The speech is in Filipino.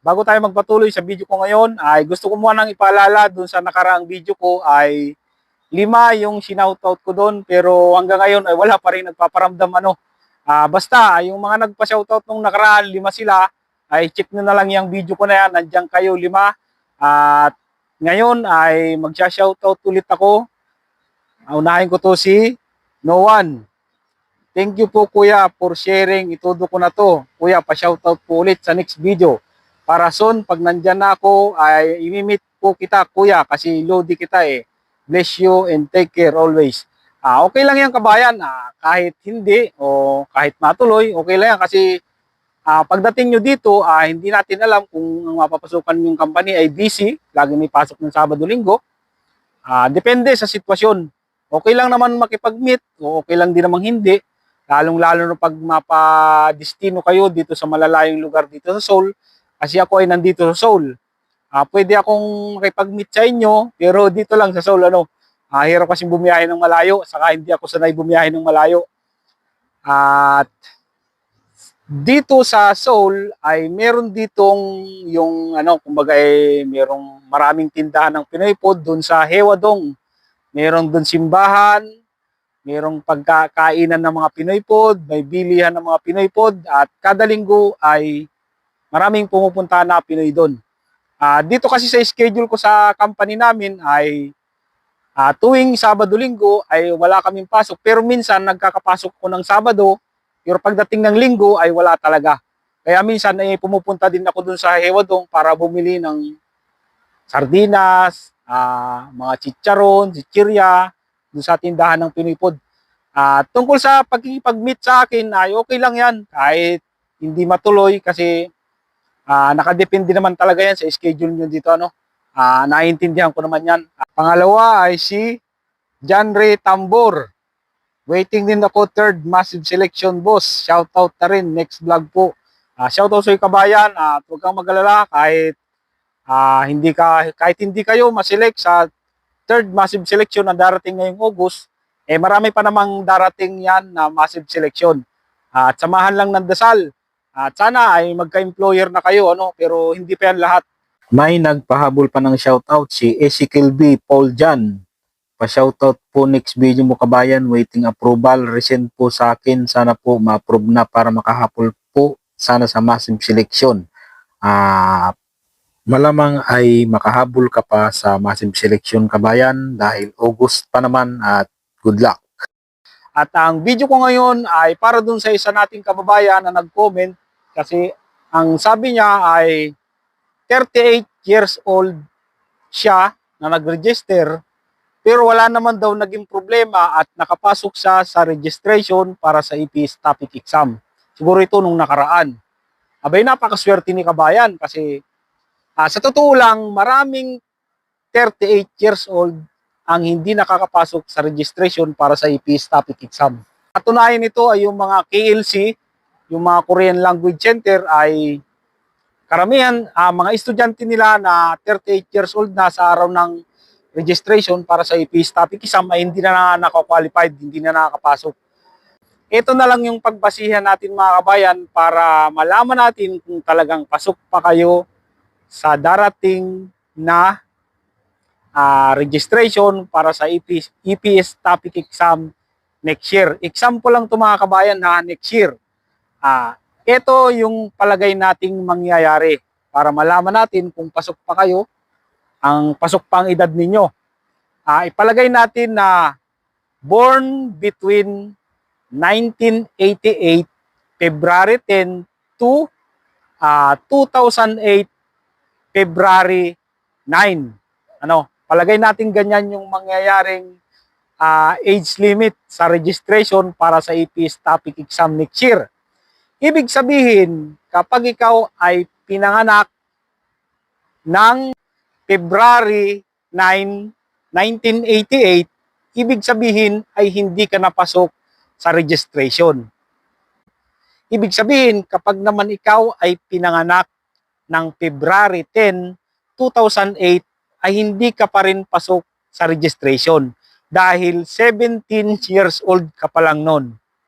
bago tayo magpatuloy sa video ko ngayon, ay gusto ko muna nang ipaalala dun sa nakaraang video ko ay 5 yung sinoutout ko doon pero hanggang ngayon ay wala pa rin nagpaparamdam ano. Basta yung mga nagpa-shoutout nung nakaraan, 5 sila, ay check nyo na lang yung video ko na yan, nandiyan kayo 5. At ngayon ay magsha-shoutout ulit ako. Unahin ko to si Noan. Thank you po kuya for sharing. Itudo ko na to. Kuya, pa-shoutout po ulit sa next video. Para soon, pag nandyan na ako, ay imimit po kita kuya kasi lodi kita eh. Bless you and take care always. Okay lang yan kabayan. Kahit hindi o kahit matuloy, okay lang yan kasi pagdating nyo dito, hindi natin alam kung ang mapapasukan yung company ay busy. Lagi may pasok ng Sabado-Linggo. Depende sa sitwasyon. Okay lang naman makipag-meet o okay lang din namang hindi. Lalong-lalo na pag mapadestino kayo dito sa malalayong lugar dito sa Seoul. Kasi ako ay nandito sa Seoul. Pwede akong makipag-meet sa inyo, pero dito lang sa Seoul, hirap kasing bumiyahe ng malayo, saka hindi ako sanay bumiyahe ng malayo. At dito sa Seoul ay meron ditong yung kumbaga merong maraming tindahan ng Pinoy food doon sa Haewadong. Meron doon simbahan, merong pagkakainan ng mga Pinoy food, may bilihan ng mga Pinoy food at kada linggo ay maraming pumupunta na Pinoy doon. Dito kasi sa schedule ko sa company namin ay tuwing Sabado-Linggo ay wala kaming pasok pero minsan nagkakapasok ko ng Sabado pero pagdating ng Linggo ay wala talaga. Kaya minsan ay pumupunta din ako doon sa Haewadong para bumili ng sardinas, mga chicharon, chichirya, doon sa tindahan ng Pinoy food. Tungkol sa pagkikipag-meet sa akin ay okay lang yan kahit hindi matuloy kasi nakadepende naman talaga yan sa schedule nyo dito. Naiintindihan ko naman yan. Pangalawa ay si John Ray Tambor. Waiting din ako, third massive selection boss. Shoutout na rin, next vlog po. Shoutout sa kabayan at huwag kang mag-alala kahit kahit hindi kayo maselect sa third massive selection na darating ngayong August, marami pa namang darating yan na massive selection. At samahan lang ng dasal. At sana ay magka-employer na kayo, pero hindi pa yan lahat. May nagpahabol pa ng shoutout si Ezekiel B. Paul Jan. Pa-shoutout po next video mo kabayan, waiting approval. Resend po sa akin, sana po ma-approve na para makahapol po sana sa massive selection. Malamang ay makahabol ka pa sa massive selection kabayan dahil August pa naman at good luck. At ang video ko ngayon ay para dun sa isa nating kababayan na nag-comment kasi ang sabi niya ay 38 years old siya na nag-register pero wala naman daw naging problema at nakapasok siya sa registration para sa EPS topic exam. Siguro ito nung nakaraan. Abay napakaswerte ni kabayan kasi sa totoo lang, maraming 38 years old ang hindi nakakapasok sa registration para sa EPS topic exam. Katunayan nito ay yung mga KLC, yung mga Korean Language Center ay karamihan, mga estudyante nila na 38 years old na sa araw ng registration para sa EPS topic exam ay hindi na nakakwalified, hindi na nakakapasok. Ito na lang yung pagbasihan natin mga kabayan para malaman natin kung talagang pasok pa kayo sa darating na registration para sa EPS topic exam next year. Example lang ito mga kabayan next year. Ito yung palagay nating mangyayari para malaman natin kung pasok pa kayo, ang pasok pa ang edad ninyo. Ipalagay natin na born between 1988 February 10 to 2008 February 9. Palagay natin ganyan yung mangyayaring age limit sa registration para sa EPS topic exam next year. Ibig sabihin, kapag ikaw ay pinanganak ng February 9, 1988, ibig sabihin ay hindi ka napasok sa registration. Ibig sabihin, kapag naman ikaw ay pinanganak ng February 10, 2008 ay hindi ka pa rin pasok sa registration dahil 17 years old ka pa lang noon.